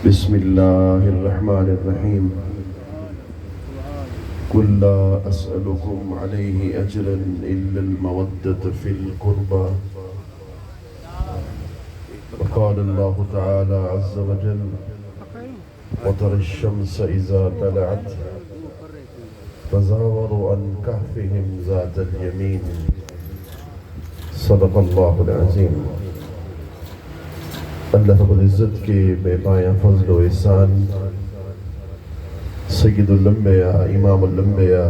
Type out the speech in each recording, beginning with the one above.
بسم اللہ الرحمن الرحیم قل لا اسألكم علیہ اجرا الا المودة فی القربى وقال اللہ تعالی عز وجل وترى الشمس اذا طلعت تزاور عن كهفهم ذات اليمين صدق اللہ العظیم۔ اللہ رب العزت کے بے پایہ فضل و احسان، سید الانبیاء امام الانبیاء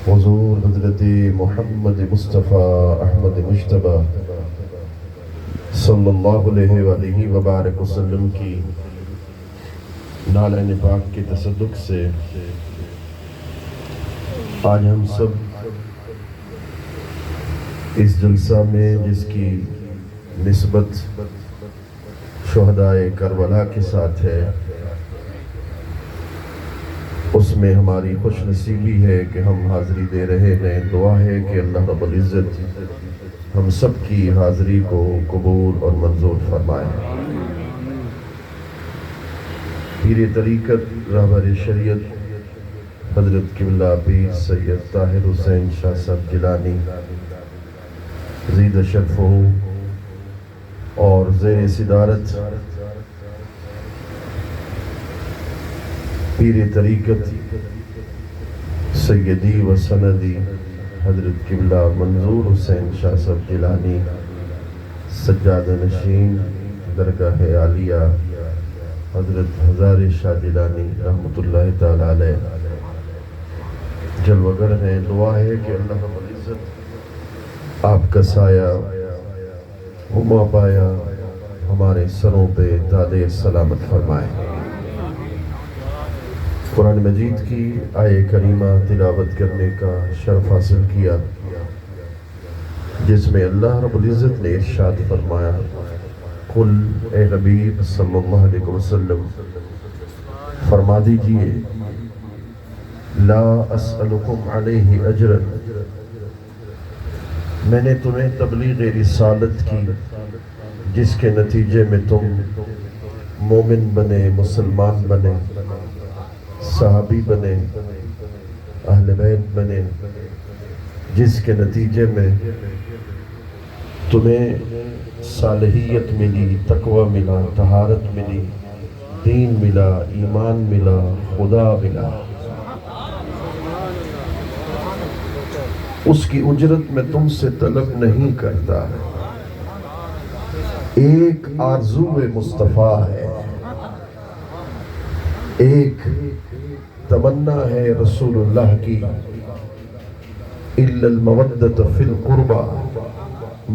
حضور حضرت محمد مصطفیٰ احمد مجتبی صلی اللہ علیہ وآلہ وبارک وسلم کی نالین پاک کے تصدق سے آج ہم سب اس جلسہ میں جس کی نسبت شہدائے کربلا کے ساتھ ہے، اس میں ہماری خوش نصیبی ہے کہ ہم حاضری دے رہے ہیں۔ دعا ہے کہ اللہ رب العزت ہم سب کی حاضری کو قبول اور منظور فرمائے۔ پیر طریقت رہبر شریعت حضرت قبلہ پیر سید طاہر حسین شاہ صاحب جیلانی زید شرفہ اور زیر صدارت پیر طریقت سیدی و سندی حضرت قبلہ منظور حسین شاہ صاحب جیلانی سجادہ نشین درگاہ عالیہ حضرت ہزار شاہ جیلانی رحمۃ اللہ تعالی علیہ جلوگر ہیں۔ دعا ہے کہ اللہ رب العزت آپ کا سایہ ہما پایا ہمارے سروں پہ دادے سلامت فرمائے۔ قرآن مجید کی آیہ کریمہ تلاوت کرنے کا شرف حاصل کیا، جس میں اللہ رب العزت نے ارشاد فرمایا، قل اے حبیب صلی اللہ علیہ وسلم فرما دیجئے، لا اسألکم علیہ اجرا، میں نے تمہیں تبلیغ رسالت کی جس کے نتیجے میں تم مومن بنے، مسلمان بنے، صحابی بنے، اہل بیت بنے، جس کے نتیجے میں تمہیں صالحیت ملی، تقوی ملا، طہارت ملی، دین ملا، ایمان ملا، خدا ملا۔ اس کی اجرت میں تم سے طلب نہیں کرتا، ایک آرزو مصطفیٰ ہے، ایک تمنا ہے رسول اللہ کی، اِلَّا الْمَوَدَّةَ فِي الْقُرْبَى،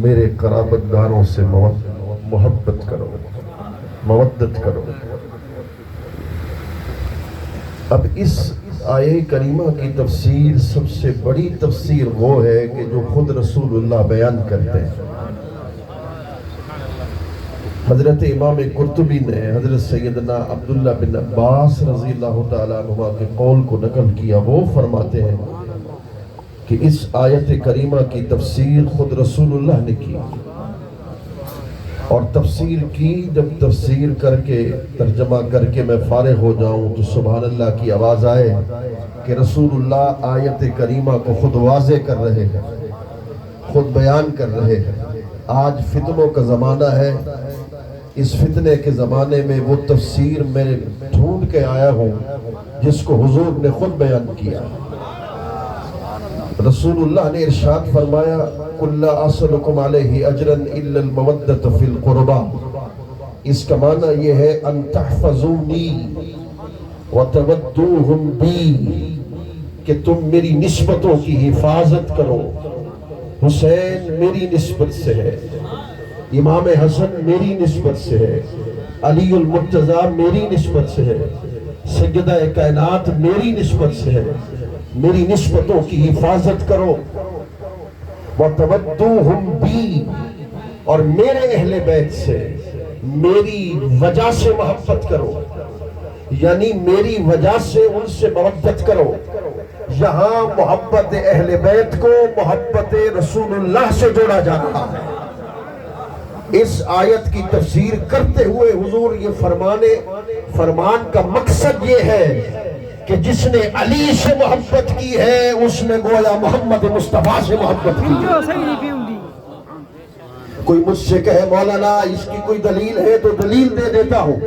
میرے قرابت داروں سے محبت کرو، مودت کرو۔ اب اس آیہ کریمہ کی تفسیر سب سے بڑی تفسیر وہ ہے کہ جو خود رسول اللہ بیان کرتے ہیں۔ حضرت امام قرطبی نے حضرت سیدنا عبداللہ بن عباس رضی اللہ تعالیٰ عنہ کے قول کو نقل کیا۔ وہ فرماتے ہیں کہ اس آیت کریمہ کی تفسیر خود رسول اللہ نے کی، اور تفسیر کی جب تفسیر کر کے ترجمہ کر کے میں فارغ ہو جاؤں تو سبحان اللہ کی آواز آئے کہ رسول اللہ آیت کریمہ کو خود واضح کر رہے ہیں، خود بیان کر رہے ہیں۔ آج فتنوں کا زمانہ ہے، اس فتنے کے زمانے میں وہ تفسیر میں ڈھونڈ کے آیا ہوں جس کو حضور نے خود بیان کیا۔ رسول اللہ نے ارشاد فرمایا، قُلْ لَا أَسْأَلُكُمْ عَلَيْهِ أَجْرًا إِلَّا الْمَوَدَّةَ فِي الْقُرْبَى۔ اس کا معنی یہ ہے ان تحفظونی وتودوہم بی، کہ تم میری نسبتوں کی حفاظت کرو۔ حسین میری نسبت سے ہے، امام حسن میری نسبت سے ہے، علی المرتضیٰ میری نسبت سے ہے، سیدہ کائنات میری نسبت سے ہے، میری نسبتوں کی حفاظت کرو۔ وَتَوَدُّوهُمْ بِي، اور میرے اہل بیت سے میری وجہ سے محبت کرو، یعنی میری وجہ سے ان سے محبت کرو۔ یہاں محبت اہل بیت کو محبت رسول اللہ سے جوڑا جا رہا ہے۔ اس آیت کی تفسیر کرتے ہوئے حضور یہ فرمان کا مقصد یہ ہے کہ جس نے علی سے محبت کی ہے اس نے گویا محمد مصطفیٰ سے محبت کی. کوئی مجھ سے کہے مولانا اس کی کوئی دلیل ہے تو دلیل دے دیتا ہوں.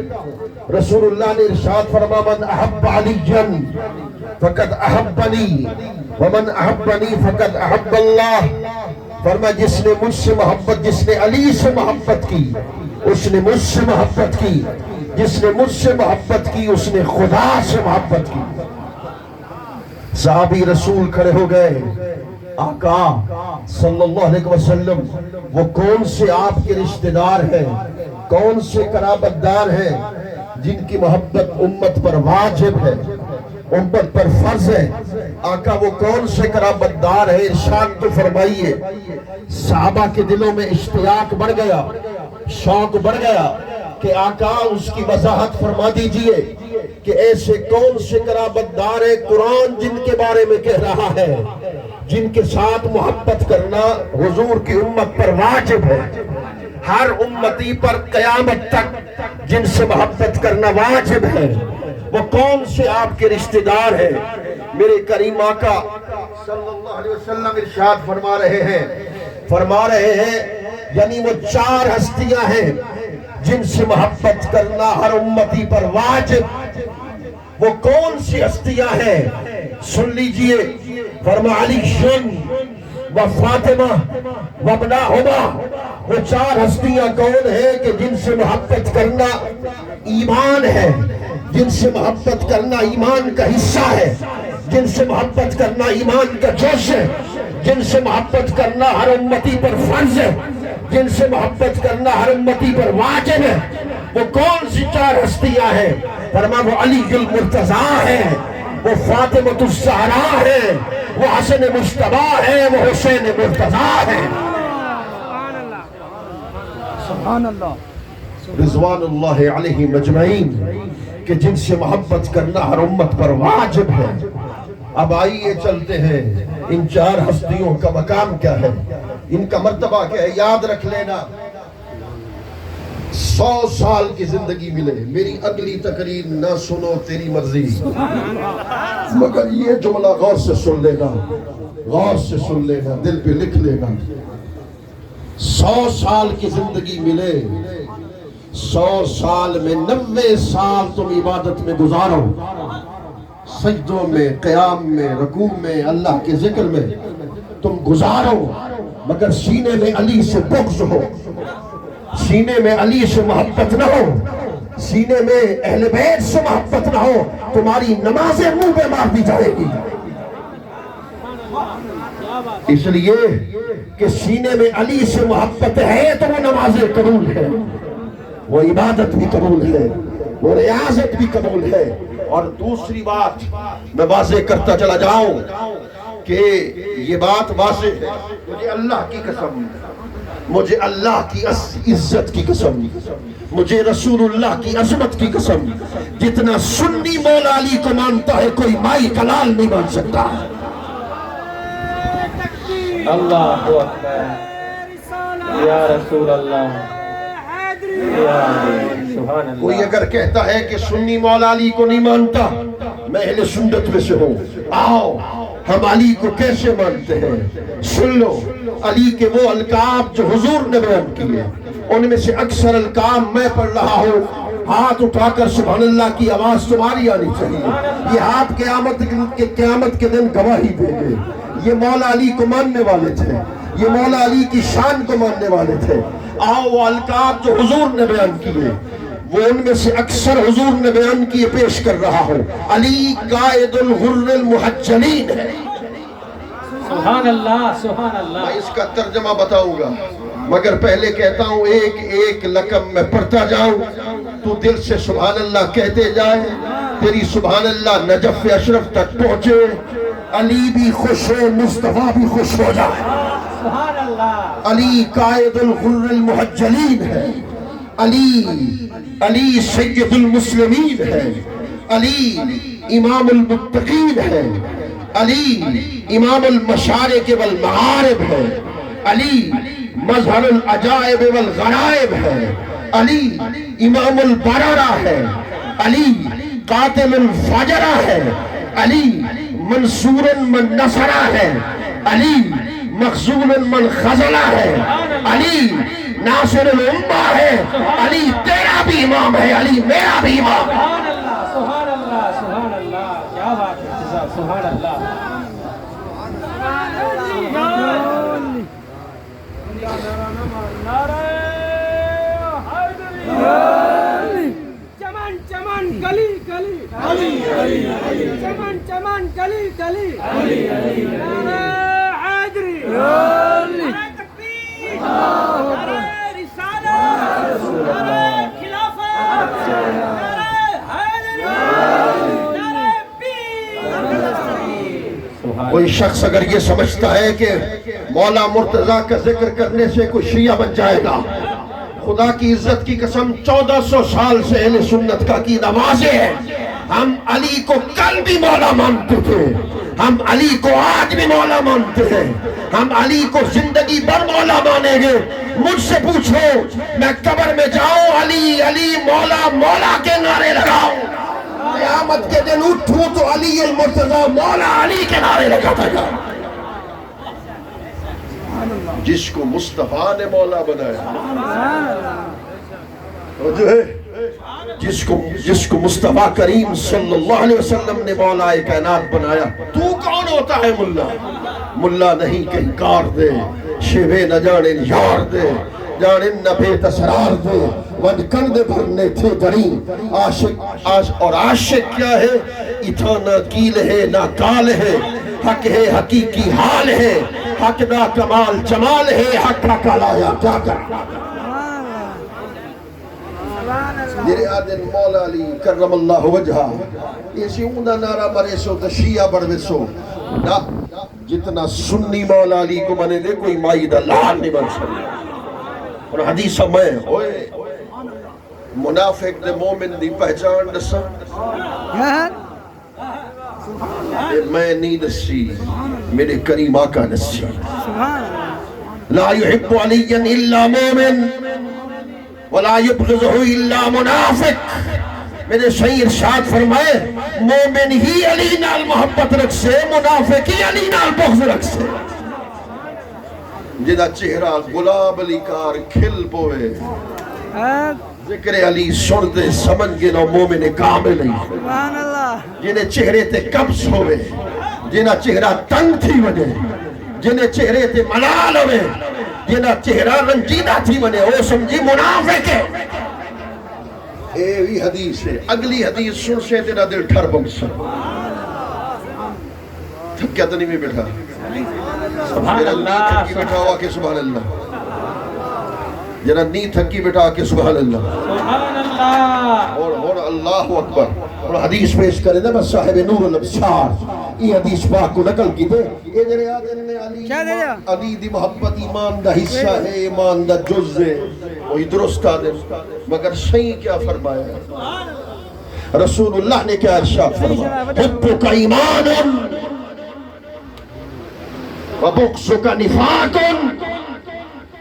رسول اللہ نے ارشاد فرما من احب علیًا فقد احبنی ومن احبنی فقد احب اللہ. فرما جس نے مجھ سے محبت، جس نے علی سے محبت کی اس نے مجھ سے محبت کی، جس نے مجھ سے محبت کی اس نے خدا سے محبت کی. صحابی رسول کھڑے ہو گئے. آقا صلی اللہ علیہ وسلم وہ کون سے آپ کے رشتہ دار ہیں، کون سے قرابت دار ہیں جن کی محبت امت پر واجب ہے، امت پر فرض ہے؟ آقا وہ کون سے قرابت دار ہیں؟ ارشاد تو فرمائیے. صحابہ کے دلوں میں اشتیاق بڑھ گیا، شوق بڑھ گیا کہ آقا اس کی وضاحت فرما دیجئے کہ ایسے کون سے قرابت دار ہیں قرآن جن کے بارے میں کہہ رہا ہے جن کے ساتھ محبت کرنا حضور کی امت پر واجب ہے، ہر امتی پر قیامت تک جن سے محبت کرنا واجب ہے. وہ کون سے آپ کے رشتہ دار ہیں؟ میرے کریم آقا صلی اللہ علیہ وسلم ارشاد فرما رہے ہیں یعنی وہ 4 ہستیاں ہیں جن سے محبت کرنا ہر امتی پر واجب. وہ کون سی ہستیاں ہیں؟ سن لیجئے. فرما علی شن و فاطمہ و ابناہما. وہ 4 ہستیاں کون ہیں کہ جن سے محبت کرنا ایمان ہے، جن سے محبت کرنا ایمان کا حصہ ہے، جن سے محبت کرنا ایمان کا جوش ہے، جن سے محبت کرنا ہر امتی پر فرض ہے، جن سے محبت کرنا ہر امتی پر واجب ہے. وہ کون سی 4 ہستیاں ہیں؟ فرما وہ علی المرتضیٰ ہے، وہ فاطمۃ الزہرا ہے، وہ حسن مجتبیٰ ہے، وہ حسین مرتضیٰ ہے. سبحان اللہ رضوان اللہ علیہ مجمعین کہ جن سے محبت کرنا ہر امت پر واجب ہے. اب آئیے چلتے ہیں ان 4 ہستیوں کا مقام کیا ہے، ان کا مرتبہ کیا ہے. یاد رکھ لینا 100 سال کی زندگی ملے، میری اگلی تقریر نہ سنو تیری مرضی، مگر یہ جملہ غور سے سن لینا، غور سے سن لینا، دل پہ لکھ لینا. 100 سال کی زندگی ملے، 100 سال میں 90 سال تم عبادت میں گزارو، سجدوں میں، قیام میں، رکوع میں، اللہ کے ذکر میں تم گزارو، مگر سینے میں علی سے بغض ہو، سینے میں علی سے محبت نہ ہو، سینے میں اہل بیت سے محبت نہ ہو، تمہاری نمازیں منہ پہ مار دی جائے گی. اس لیے کہ سینے میں علی سے محبت ہے تو وہ نمازیں قبول ہے، وہ عبادت بھی قبول ہے، وہ ریاضت بھی قبول ہے. اور دوسری بات میں واضح کرتا چلا جاؤں کہ یہ بات واضح ہے، مجھے اللہ کی قسم، مجھے اللہ کی عزت کی قسم، مجھے رسول اللہ کی عظمت کی قسم، جتنا سنی مولا علی کو مانتا ہے کوئی مائی کلال نہیں مان سکتا. اللہ اکبر یا رسول اللہ یا سبحان اللہ. کوئی اگر کہتا ہے کہ سنی مولا علی کو نہیں مانتا، میں اہل سنت میں سے ہوں. آؤ ہم علی کو کیسے مانتے ہیں، سن لو. علی کے وہ القاب جو حضور نے بیان کیے ان میں سے اکثر القاب میں پڑھ رہا ہوں. ہاتھ اٹھا کر سبحان اللہ کی آواز تمہاری آنی چاہیے. یہ ہاتھ قیامت کے دن گواہی دیں گے. یہ مولا علی کو ماننے والے تھے، یہ مولا علی کی شان کو ماننے والے تھے. آؤ وہ القاب جو حضور نے بیان کیے وہ ان میں سے اکثر حضور نے بیان کیے پیش کر رہا ہوں. علی قائد الغر المحجلین ہے. سبحان اللہ سبحان اللہ. میں اس کا ترجمہ بتاؤں گا مگر پہلے کہتا ہوں ایک ایک لقب میں پڑھتا جاؤں، تو دل سے سبحان اللہ کہتے جائے، تیری سبحان اللہ نجف اشرف تک پہنچے، علی بھی خوش ہو، مصطفیٰ بھی خوش ہو جائے. سبحان اللہ. علی قائد الغر المحجلین ہے، علی سید المسلمین ہے، علی امام المتقین ہے، علی امام المشارق والمغارب ہے، علی مظہر العجائب والغرائب ہے، علی امام البررہ ہے، علی قاتل الفجرہ ہے، علی منصور من نصرہ ہے، علی مخزول من خزلہ ہے، علی ناصر الامہ ہے، علی تیرا بھی امام ہے، علی میرا بھی امام ہے۔ سبحان اللہ سبحان اللہ سبحان اللہ، کیا بات ہے سبحان اللہ۔ چمن چمن گلی گلی چمن چمن گلی گلی نعرہ حیدری، نعرہ تکبیر، نعرہ رسالت، نعرہ خلافت، نعرہ حیدری، نعرہ پیر۔ کوئی شخص اگر یہ سمجھتا ہے کہ مولا مرتضیٰ کا ذکر کرنے سے کوئی شیعہ بن جائے گا، خدا کی عزت کی قسم 1400 سال سے اہل سنت کا عقیدہ واضح ہے۔ ہم علی کو کل بھی مولا مانتے تھے، ہم علی کو آج بھی مولا مانتے ہیں، ہم علی کو زندگی بھر مولا مانیں گے۔ مجھ سے پوچھو، میں قبر میں جاؤں علی علی مولا مولا کے نعرے لگاؤں، قیامت کے دن اٹھوں تو علی المرتضیٰ مولا علی کے نعرے لگاتا جاؤں۔ جس کو مصطفیٰ نے مولا بنایا، اور جو ہے جس کو مصطفیٰ کریم صلی اللہ علیہ وسلم نے مولا کائنات بنایا، تو کون ہوتا ہے ملا؟ ملا نہیں کہ انکار دے، شیوے نہ جانے یار دے، جانے نہ بیت اسرار دے، ود کند بھرنے تھے درین عاشق اور عاشق کیا ہے؟ اتھا نہ کیل ہے نہ کال ہے، حق ہے حقیقی حال ہے، حق دا کمال جمال ہے، حق کا لایا کیا کر۔ میرے آدن مولا علی کرم اللہ وجہہ اسی اونہ نعرہ مرے سو تو شیعہ بڑھوے سو نا، جتنا سنی مولا علی کو بنے دے کوئی مائید اللہ نہیں بن سکتا۔ اور حدیثہ میں ہوئے منافق دے مومن دی پہچان دسا، میں نہیں دسی، میرے کریم آقا دسی۔ لا يحب عليا الا مومن ولا يبغضه الا منافق۔ میرے صحیح ارشاد فرمائے، مومن ہی علی نال محبت رکھ سے، منافق ہی علی نال بغض رکھ سے۔ جدا چہرہ گلاب علی کار کھل پوے، ذکر علی سردے سمن گنو مومن کامل ہی۔ جنہیں چہرے تے قبض ہوئے، جنہیں چہرہ تنگ تھی وجہ، جنہیں چہرے تے ملال ہوئے، جنہیں چہرہ رنجیدہ تھی وجہ، وہ سمجھی منافق ہے۔ اے بھی حدیث ہے، اگلی حدیث سن سے تیرا دل ٹھر بمسا تھکیا تو نہیں میں بیٹھا، سبحان اللہ تھکی بیٹھا ہوا کہ سبحان اللہ، جنہ نہیں تھکی بیٹھا کہ سبحان اللہ، سبحان اللہ۔ اور اللہ اکبر۔ اور حدیث پیش کرے نا بس صاحب نور الابصار یہ حدیث پاک کو نقل کی دے، یہ جنہیں آدھے نے علی دی محبت ایمان دا حصہ ہے، ایمان دا جز ہے، وہی درست آدھے، مگر صحیح کیا فرمایا؟ رسول اللہ نے کیا ارشاد فرمایا؟ حبک ایمان وبغضک نفاق،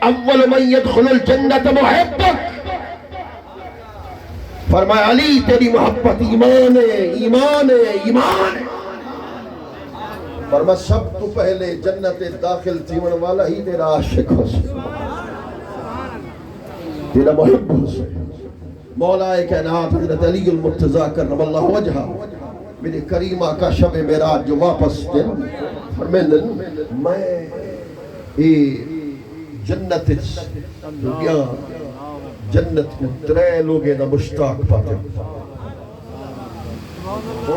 اول من يدخل الجنت محبک۔ فرمایا علی تیری محبت ایمان ہے، ایمان ہے، ایمان ہے۔ فرمایا سب تو پہلے جنت داخل تھیون والا ہی تیرا عاشق ہو سے، تیرا محب ہو سے۔ مولا کائنات حضرت علی المرتضیٰ کرم اللہ وجہہ میرے کریم آقا شب معراج جو واپس دن فرمیندن میں جنت دنیا جنت کو ترے لوگے دا مشتاق پاتے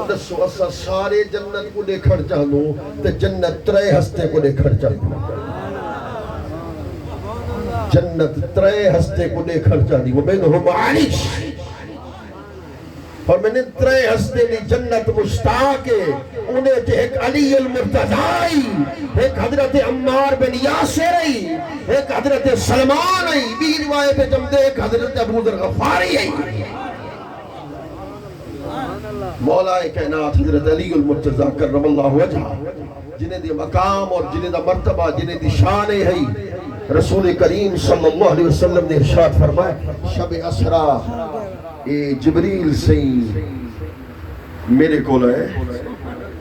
دسو اسا سارے جنت کو دیکھڑ چاہنو تے جنت ترے ہستے کو دیکھڑ چاہنو، جنت ترے ہستے کو دیکھڑ چاہنی، وہ بینہم علی، اور میں نے ترے ہستے لی جنت مشتاق ہے انہیں تے ایک علی المرتضائی، ایک حضرت عمار بن یاسر ہے، ایک حضرت سلمان ہے، بھی روایت جم دے ایک حضرت ابو ذر غفاری ہے۔ مولا کائنات حضرت علی المرتضیٰ کرم اللہ وجہہ جنہیں دی مقام اور جنہیں دا مرتبہ جنہیں دی شان ہے، رسول کریم صلی اللہ علیہ وسلم نے ارشاد فرمایا شب اسرا اے جبریل سے میرے کو لائے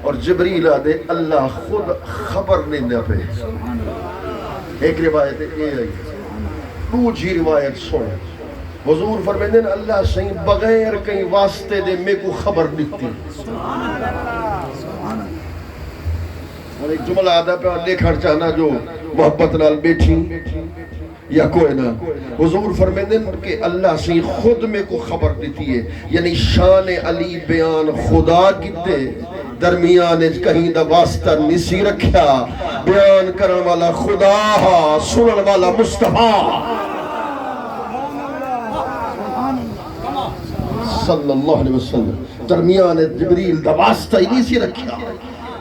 اور جبریل آدھے اللہ خود خبر نہیں نہ پہ. ایک روایت یہ ہے دوسری روایت سن حضور فرمائے اللہ سے بغیر کہیں واسطے دے میں کو خبر دیتی. اور ایک جملہ آدھا پہ لکھن چاہنا جو محبت نال بیٹھی یا کوئی نہ. حضور فرمائے کہ اللہ سے خود میں کو خبر دیتی ہے یعنی شان علی بیان خدا کیتے درمیان کہیں دا واسطہ نسی رکھیا. بیان کرن والا خدا ہا سنن والا مصطفیٰ صلی اللہ علیہ وسلم. درمیان جبریل دا واسطہ ہی نسی رکھیا.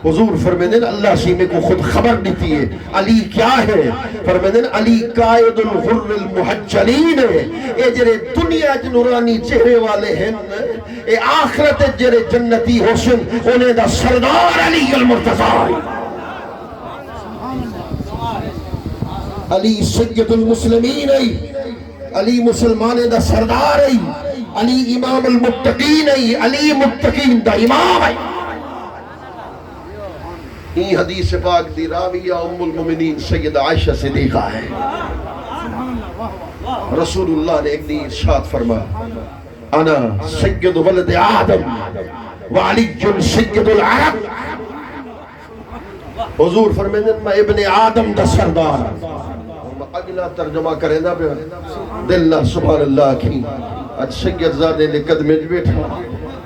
حضور فرمائے اللہ سے میں کو خود خبر دیتی ہے علی کیا ہے. فرمائے علی قائد الغر المحجلین ہے. اے جرے دنیا نورانی چہرے والے ہیں اے آخرت جرے جنتی حسن انہیں دا سردار علی المرتضی. علی سید المسلمین ہے. علی مسلمان دا سردار ہے. علی امام المتقین ہے. علی متقین دا امام ہے. یہ حدیث پاک دی راویہ ام المومنین سیدہ عائشہ صدیقہ ہے. رسول اللہ نے ایک دن ارشاد فرمایا انا سید ولد آدم وعلی سید العرب. حضور فرمائے میں ابن آدم دا سردار. اگلا ترجمہ کرے نا پہ دل نہ سبحان اللہ کی اج سید زادے نے قدمے بیٹھا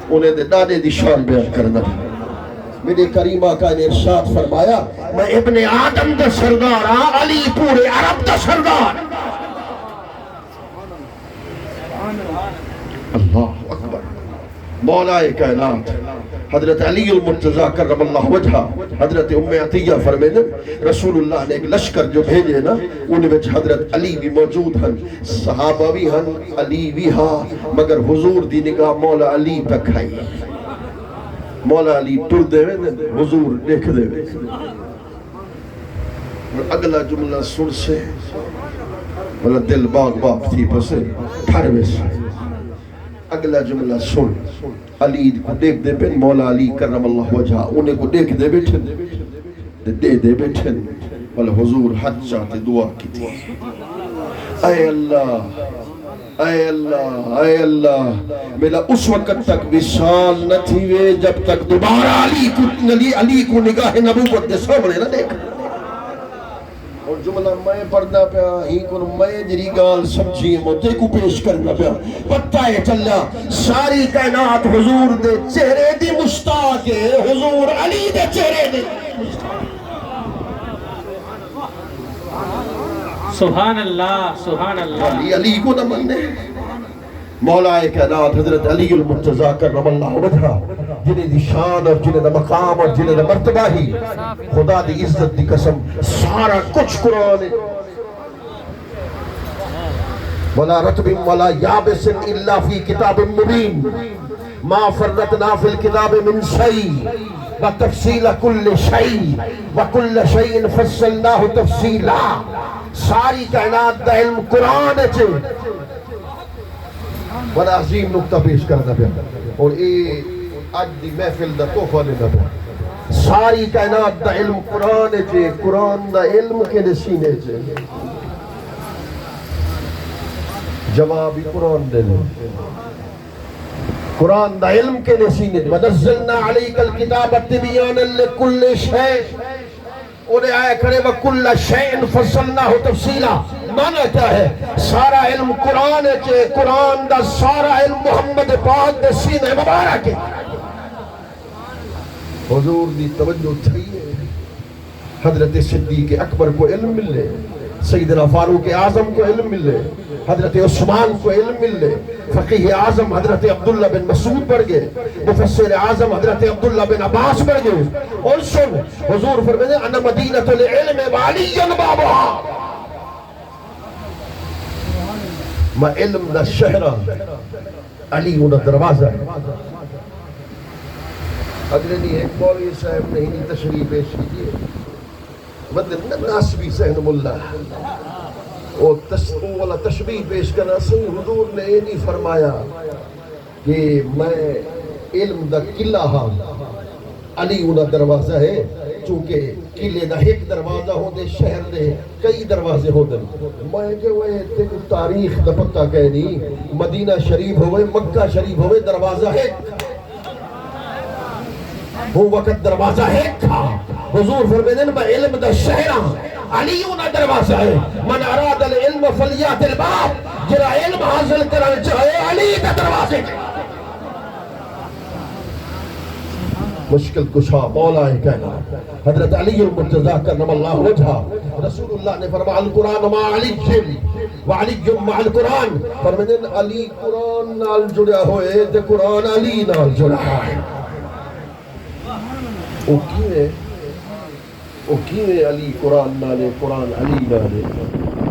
انہیں دے دادے دی شان بیان کرنا پہ. میرے کریم آقا نے ارشاد فرمایا میں ابن آدم دا سردار ہاں علی پورے عرب دا سردار. اللہ اکبر. مولا کائنات حضرت علی المرتضی کرم اللہ وجہہ حضرت ام عطیہ فرمائے رسول اللہ نے ایک لشکر جو بھیجے نا ان میں حضرت علی بھی موجود ہیں صحابہ بھی ہیں علی بھی ہاں مگر حضور دی نگاہ مولا علی پہ کھائی. مولا علی ٹر دے حضور دیکھ دے. اور اگلا جملہ سن سے بلا دل باغ باغ تھی پسے ٹھاروے سے. اگلا جملہ سن علی کو دیکھ دے پہ مولا علی کرم اللہ وجہہ انہیں کو دیکھ دے بیٹھن دے دے بیٹھن بلا حضور حد چاہتے دعا کی تھی. اے اللہ اے اللہ اے اللہ میرا اس وقت تک وصال نہ تھی وے جب تک دوبارہ علی کو نگاہ نبوت دے سامنے نہ دیکھ. اور جملہ میں پڑھنا پیا ہی کن میں جری گال سمجھی مجھے کو پیش کرنا پیا. پتہ ہے چلا ساری کائنات حضور دے چہرے دی مشتاق ہے. حضور علی دے چہرے دی سبحان اللہ سبحان اللہ. علی کو نہ ماننے. مولا کائنات حضرت علی المرتضی کرم اللہ وجہہ جنہیں دی شان اور جنہیں دا مقام اور جنہیں دا مرتبہ ہی خدا دی عزت دی قسم سارا کچھ قرآن ولا رتب ولا یابس الا فی کتاب مبین ما فرطنا فی الکتاب من شیء وتفصیل کل شیء وکل شیء فصلناہ تفصیلا. ساری کائنات دا علم قرآن ہے. بڑا عظیم نقطہ پیش کرنا پیا اور اے آج دی محفل دا تحفہ لینا پیا. ساری کائنات دا علم قرآن ہے. قرآن دا علم کے نسینے ہے. جوابی قرآن دے لیں. قرآن دا علم کے نسینے ہے. وَنَزَّلْنَا عَلَيْكَ الْكِتَابَ تِبْيَانًا لِكُلِّ شَيْءٍ. انہیں آئے کرے وَكُلَّ شَيْءٍ فَصَّلْنَاهُ تَفْصِيلًا. مانا کیا ہے سارا علم قرآن ہے. قرآن دا سارا علم محمد پاک دے سینے مبارک ہے. حضور دی توجہ تھی ہے. حضرت صدیق اکبر کو علم ملے, سیدنا فاروق اعظم کو علم ملے, حضرت عثمان کو علم ملے, فقیہ اعظم حضرت عبداللہ بن مسعود بڑھ گئے, مفسر اعظم حضرت عبداللہ بن عباس بڑھ گئے. اور سن حضور فرمائے انا مدینۃ العلم وعلی بابها. میں علم دا شہرہ علی انہ دروازہ ہے. اگلے نہیں ایک مولوی صاحب نے ہی تشریح پیش کیجئے مدن ناسبی سہنم اللہ وہ والا تشبیہ پیش کرنا سی حضور نے یہ نہیں فرمایا کہ میں علم دا قلعہ ہاں علی انہا دروازہ ہے چونکہ قلعے دا ایک دروازہ ہو دے شہر دے کئی دروازے ہو دے میں کہ وہ تک تاریخ دا پتہ کہہ نہیں مدینہ شریف ہوئے مکہ شریف ہوئے دروازہ ہے وہ وقت دروازہ ہے تھا حضور فرمیدن میں علم دا شہرہ علی انہا دروازہ ہے من اراد العلم فلیات الباب جرا علم حاصل کرنا چاہے علی دا دروازے مشکل کشا مولا کہنا حضرت علی المرتضی کرم اللہ وجہہ رسول اللہ نے فرمایا القرآن مع علی وعلی مع القرآن فرمائن علی قرآن نال جڑیا ہوئے تے قرآن علی نال جڑیا ہے او کیویں علی قرآن نالے قرآن علی نالے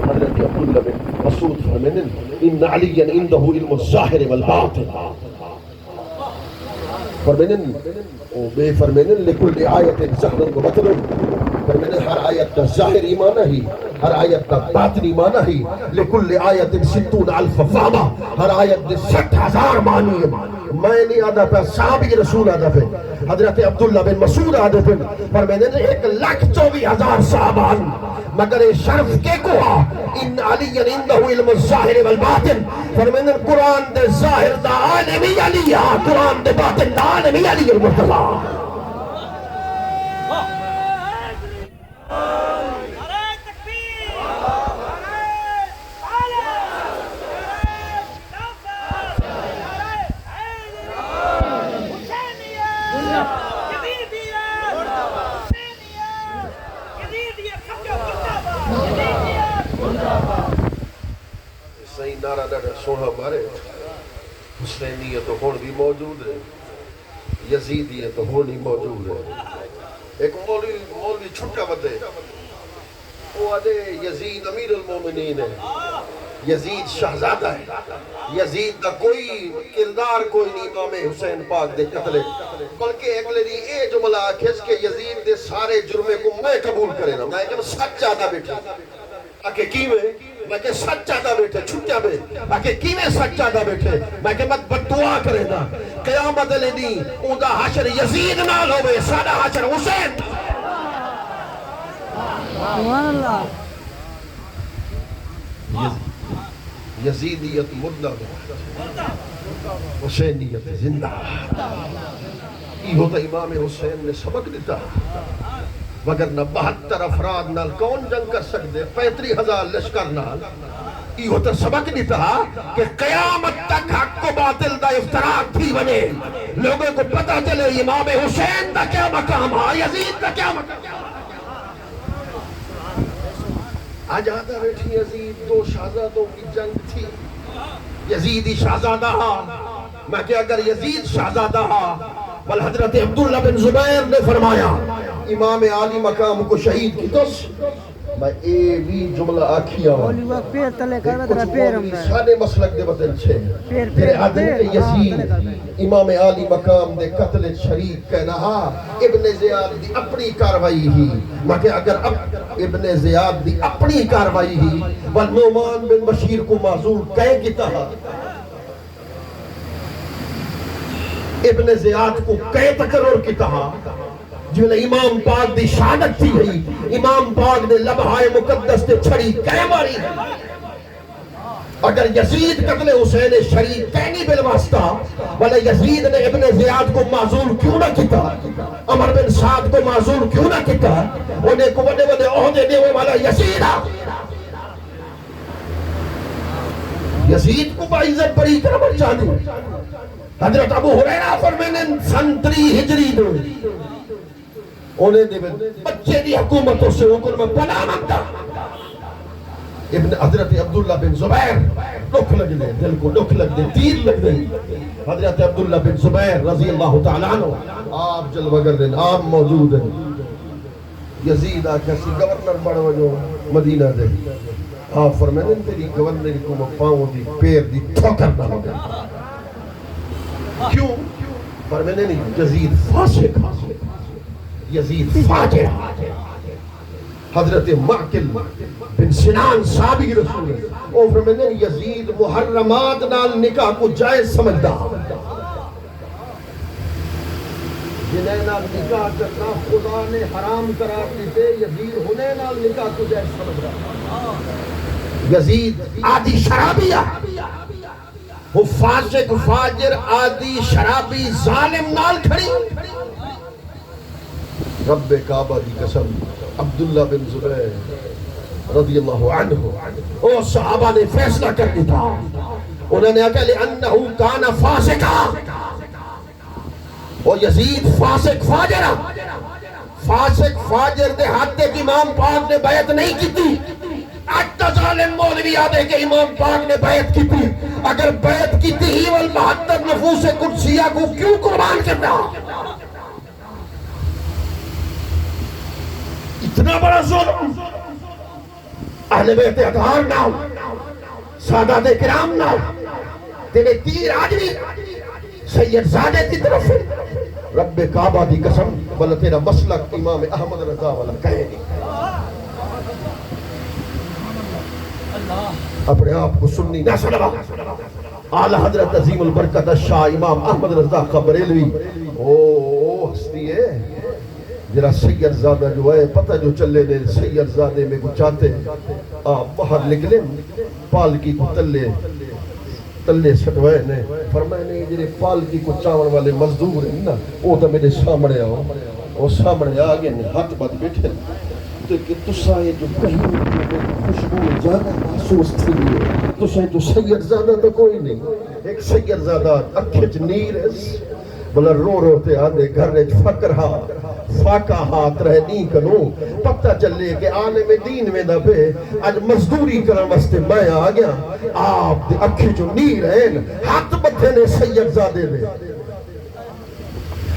حضرت عبداللہ بن مسعود فرمائن ان علی عنده علم الظاہر والباطن فرمائن بے فرمائن لکل آیت زہر و بطن فرمائن ہر آیت کا ظاہر ایمان ہی ہر آیت کا باطنی معنی ہی لکل آیت 60,000 فامہ ہر آیت 60,000 معنی ہے میں نہیں آدھا پہ صحابی رسول آدھا پہ حضرت عبداللہ بن مسعود آدھا پہ فرمائن 1,24,000 صحابان مگر شرف کے کوہا ان علی عنده علم الظاہر والباطن فرمائن قرآن دے ظاہر دا عالمی علی قرآن دے باطن دا عالمی علی المرتضی نعرہ ڈاڑا سونا مارے حسینیت ہون بھی موجود ہے یزیدیت ہونی موجود ہے ایک مولوی چھٹا بدے وہ آدھے یزید امیر المومنین ہے یزید شہزادہ ہے یزید دا کوئی کردار کوئی نہیں امام حسین پاک دے قتل بلکہ اگلے دی اے جملہ کھس کے یزید دے سارے جرمے کو میں قبول کرے نا میں کہ سچ چاہتا بیٹھا آکے کیویں میں کہ سچ چاہتا بیٹھے چھٹیا بے آکے کیویں سچ چاہتا بیٹھے میں کہ مت بددعا کرے نا قیامت لے دی اون دا حشر یزید نال ہوئے سادہ حشر حسین سبحان اللہ یزیدیت مردہ حسینیت زندہ یہ ہوتا امام حسین نے سبق دیتا مگر نہ 72 افراد نال کون جنگ کر سکتے 35,000 لشکر نال یہ ہوتا سبق دیتا کہ قیامت تک حق کو باطل دا افتراق تھی بنے لوگوں کو پتہ چلے امام حسین دا کیا مقام ہے یزید دا کیا مقام ہے آج آدھا بیٹھی یزید 2 شہزادوں کی جنگ تھی یزیدی شہزادہ میں کہ اگر یزید شہزادہ بل حضرت عبداللہ بن زبیر نے فرمایا امام عالی مقام کو شہید کی توس میں اے بھی جملہ آکھیا سانے مسلک دے بدل چھے تیرے عدل یزید امام عالی مقام دے قتل شریک کہنا ابن زیاد دی اپنی کاروائی ہی مگر اگر ابن زیاد دی اپنی کاروائی ہی والنعمان بن بشیر کو معذور کہے گتا ابن زیاد کو کہے تقرر کی تہا جنہیں امام پاک دی شہادت تھی گئی امام پاک نے لمحہ مقدس تے چھڑی کہے ماری اگر یزید قتل حسین شریک کہنی بالواسطہ بلے یزید نے ابن زیاد کو معذور کیوں نہ کیتا عمر بن سعد کو معذور کیوں نہ کیتا انہیں کو بڑے بڑے عہدے دیوے والا یزید یزید کو باعزت بری کرم چاہتی حضرت ابو ہریرہ فرمائن سن 3 ہجری دو انہیں دے بچے دی حکومتوں سے حکم میں پناہ مانگتا ابن حضرت عبداللہ بن زبیر دکھ لگ دے دل کو دکھ لگ دے تیر لگ دے حضرت عبداللہ بن زبیر رضی اللہ تعالیٰ عنہ آپ جلوہ گردن آپ موجود ہیں یزید آکھا سی گورنر بڑھ وجو مدینہ دے آپ فرمائن تیری گورنر کو پاؤں دی پیر دی ٹھوکر نہ ہو گئی کیوں فرمائن نہیں یزید فاسق یزید فاجر حضرت معقل بن سنان صحابی رسول او فرمانے یزید محرمات نال نکاح کو جائز سمجھدا جنہیں نال نکاح کرنا خدا نے حرام قرار دیتے یزید ہنے نال نکاح کو جائز سمجھ رہا یزید عادی شرابیہ وہ فاسق فاجر عادی شرابی ظالم نال کھڑی رب کعبہ دی قسم عبداللہ بن زبیر رضی اللہ عنہ او صحابہ نے فیصلہ کر دیا انہوں نے کہا لئنہو کان فاسقا اور یزید فاسق فاجر فاسق فاجر دے ہاتھ کہ امام پاک نے بیعت نہیں کی تھی اٹھا ظالم مولوی آدھے کہ امام پاک نے بیعت کی تھی اگر بیعت کی تھی ہی والمحتر نفوس قدسیہ کو کیوں قربان کرنا اتنا بڑا ظلم اہل بیت اطہار نہ ہو سادات کرام نہ ہو تیرے تیر آج بھی سید زادے کی طرف رب کعبہ دی قسم بلہ تیرا مسلک امام احمد رضا والا کہے نہیں اپنے آپ کو سننی نہ سنوا اعلی حضرت عظیم البرکت شاہ امام احمد رضا بریلوی او ہستی ہے جرا سید زادہ جو ہے پتہ جو چلے دے سید زادے میں کو چاہتے آپ باہر نکلیں پالکی کو تلے سٹوائے نے فرمائے نہیں جنہیں پالکی کو چاور والے مزدور ہیں نا وہ تو میرے سامنے آؤ وہ سامنے آگے نے ہاتھ بات بیٹھے تو کہ تسائے جو کہیں خوشبو زیادہ محسوس تھی ہے تسائے جو سید زادہ تو کوئی نہیں ایک سید زادہ اکھچ نیر ہے بلا رو روتے آدھے گھر رچ فکر ہا فاقہ ہاتھ رہ نہیں کنو پتہ چلے کہ آنے میں دین میں دا پہ آج مزدوری کرن واسطے میں آ گیا آپ دے اکھی جو نیر ہیں ہاتھ بدھے نے سید زادے میں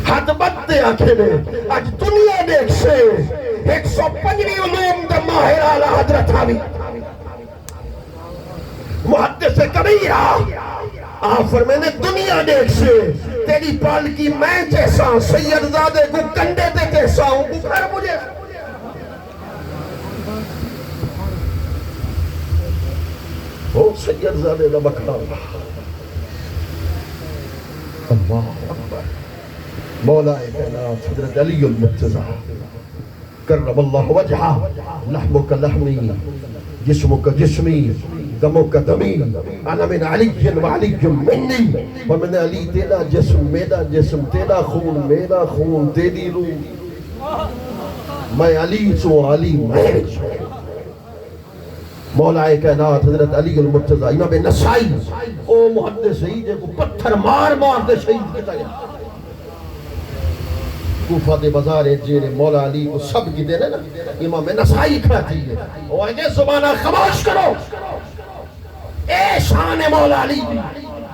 ہاتھ بدھے آکھے نے آج دنیا دیکھ سے 105 علوم دا ماہر آلہ حضرت آوی محدث کبیرہ آپ فرمینے دنیا دیکھ سے تیری پالکی میں جیسا سید زادے کو کنڈے دے جیسا ہوں گھر مجھے وہ سید زادے دا مقام اللہ اکبر مولا کائنات حضرت علی المرتضی کرم اللہ وجہہ لحمک لحمی جسمک جسمی دمک دمی انا من علی و علی منی ومن علی تیرا جسم میرا جسم تیرا خون میرا خون تیری روح میں علی سو علی میں مولا کائنات حضرت علی المرتضی امام نسائی او محدث ہے کو پتھر مار مار دے شہید کیتا گیا کوفہ دے بازار جیرے مولا علی کو سب کی دینے نا امام نسائی کھاتی ہے وہ آگے زبانہ خاموش کرو اے شان مولا علی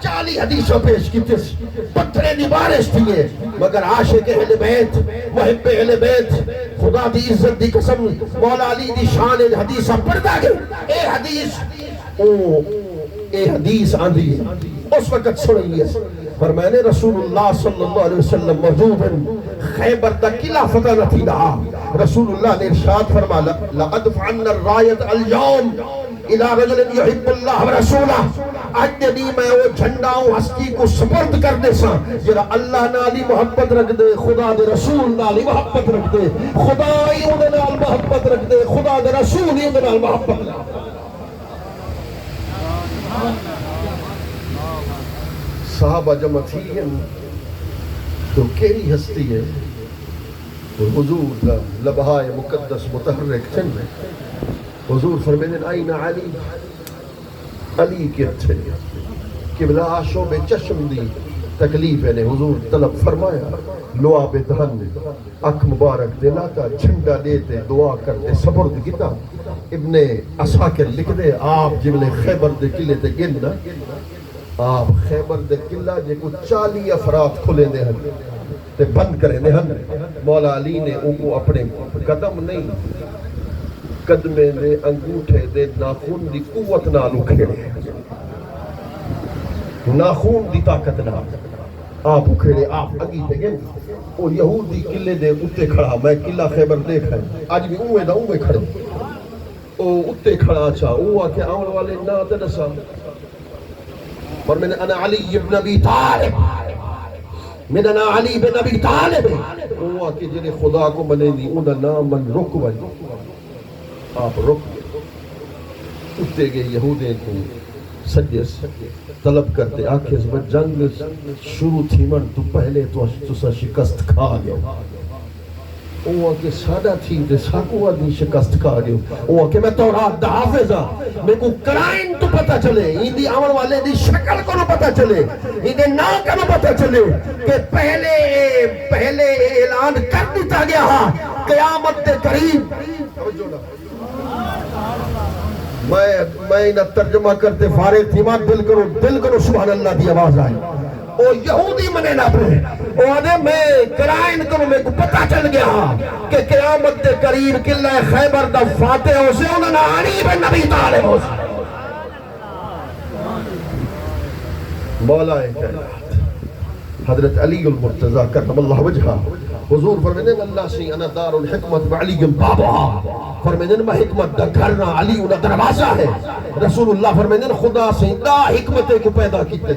40 حدیثوں پیش کی تس پتھرے دی بارش تھی ہے مگر عاشق اہل بیت محب اہل بیت خدا دی عزت دی قسم مولا علی دی شان حدیثہ پڑھتا گئے اے حدیث آندھی اس وقت سنئی ہے فرمانے رسول اللہ صلی اللہ علیہ وسلم موجود ہیں خیبر دا قلعہ فتح نہ تھی رہا رسول اللہ نے ارشاد فرما لقد فعلنا الرایت اليوم الى رجل يحب اللہ ورسولہ آج دی میں وہ جھنڈا ہوں ہستی کو سپرد کر دے سا جرا اللہ نالی محبت رکھ دے خدا دے رسول نالی محبت رکھ دے خدا ہی انہیں نال محبت رکھ دے خدا دے رسول ہی انہیں نال محبت رکھ دے صحابہ جمع تھی ہیں تو کیری ہستی ہے حضور کا لبہائے مقدس متحرک چن میں حضور فرمیدن آئین علی علی کے تھے قبلہ شعب چشم دی تکلیف ہے نے حضور طلب فرمایا لعاب دہن اک مبارک دلاتا جھنڈا دیتے دعا کرتے سبرد کیتا ابن عساکر لکھ دے آپ جبلے خیبر دے قلعے تے گننا آپ خیبر دے قلعہ جے کو 40 افراد کھلے دے ہن تے بند کرے دے ہن مولا علی نے ان کو اپنے قدم نہیں قدمے دے انگوٹھے دے ناخون دی قوت نالو کھیڑے ناخون دی طاقت نال آپ کھڑے آپ اگی تے گئے وہ یہودی قلعے دے اتے کھڑا میں قلعہ خیبر دیکھا ہے آج بھی اوے دا اوے کھڑے او اتے کھڑا اچھا او آ کے آمن والے نا تے دسا اور میں نے انا علی ابن ابی طالب میرا نام علی بن ابی طالب ہے او آ کے جنہیں خدا کو منے دی انہا نام من رک بھائی آپ رک اتے گئے یہودیں کو سجس طلب کرتے آکھیں میں جنگ شروع تھی من تو پہلے تو سا شکست کھا گیا او آکے سادہ تھی دے ساکو آدمی شکست کھا گیا او آکے میں تورات دا حافظ ہاں میں کو کرائن تو پتا چلے ان دی عمل والے دی شکل کو نہ پتا چلے ان دے نام کا نہ پتا چلے کہ پہلے اعلان کر دیتا گیا ہاں قیامت دے قریب میں انہا ترجمہ کرتے فارغ تھی ماں دل کرو سبحان اللہ دی آواز آئی او یہودی منے نہ پڑے او آدھے میں کرائن کروں میں کو پتا چل گیا کہ قیامت دے قریب قلعہ خیبر دا فاتح ہو سے انہوں نے علی بن ابی طالب ہو سے مولا کائنات حضرت علی المرتضی کرم اللہ وجہہ حضور فرمیدیں اللہ سے انا دار الحکمت بعلی بابا فرمیدیں میں حکمت دا گھرنا علی انہا دروازہ ہے رسول اللہ فرمیدیں خدا سے دا حکمتیں کو پیدا کیتے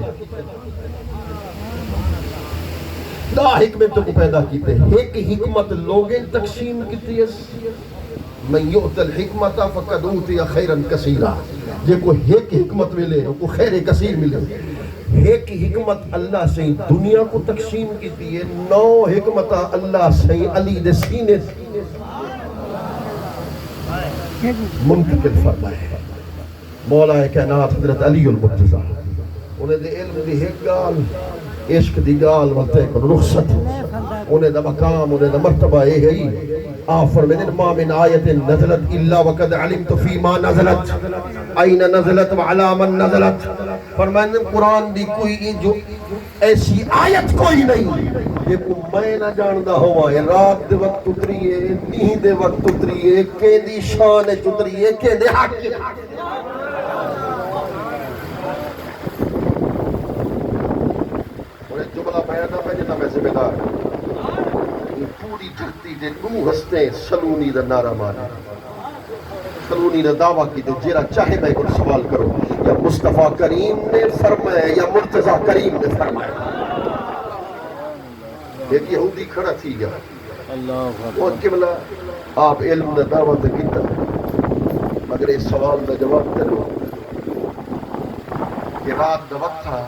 دا حکمتیں کو پیدا کیتے ایک حکمت لوگیں تقسیم کیتی ہے من یؤت الحکمت فقد اوتی خیرا کثیرا جے کو ایک حکمت ملے کو خیر کثیر ملے ایک حکمت اللہ سے دنیا کو تقسیم کیتی ہے 9 حکمت اللہ سے علی دے سینے منتقل فرمائے مولا کائنات حضرت علی المرتضی انہیں دے علم دی ایک گال عشق دی گال والتے کن رخصت انہیں دا مقام انہیں دا مرتبہ اے ہے آپ فرمین ما من آیت نزلت الا وقد علمت فی ما نزلت این نزلت وعلا من نزلت فرمین قرآن دی کوئی جو ایسی آیت کوئی نہیں یہ کو میں نہ جاندہ ہوا ہے رات دے وقت اتری ہے نیند دے وقت اتری ہے کہ دی شان اتری ہے کہ دے حق جملہ بیانہ میں جنہ میں سے بیدار یہ پوری دھرتی دے نو ہستے سلونی دا نعرہ مارا سلونی دا دعویٰ کی دے جیرا چاہے میں کو سوال کرو یا مصطفیٰ کریم نے فرمایا یا مرتضی کریم نے فرمایا ایک یہودی کھڑا تھی گیا اور قبلہ آپ علم دا دعویٰ دا کتا مگر اس سوال دا جواب کرو یہ رات دا وقت تھا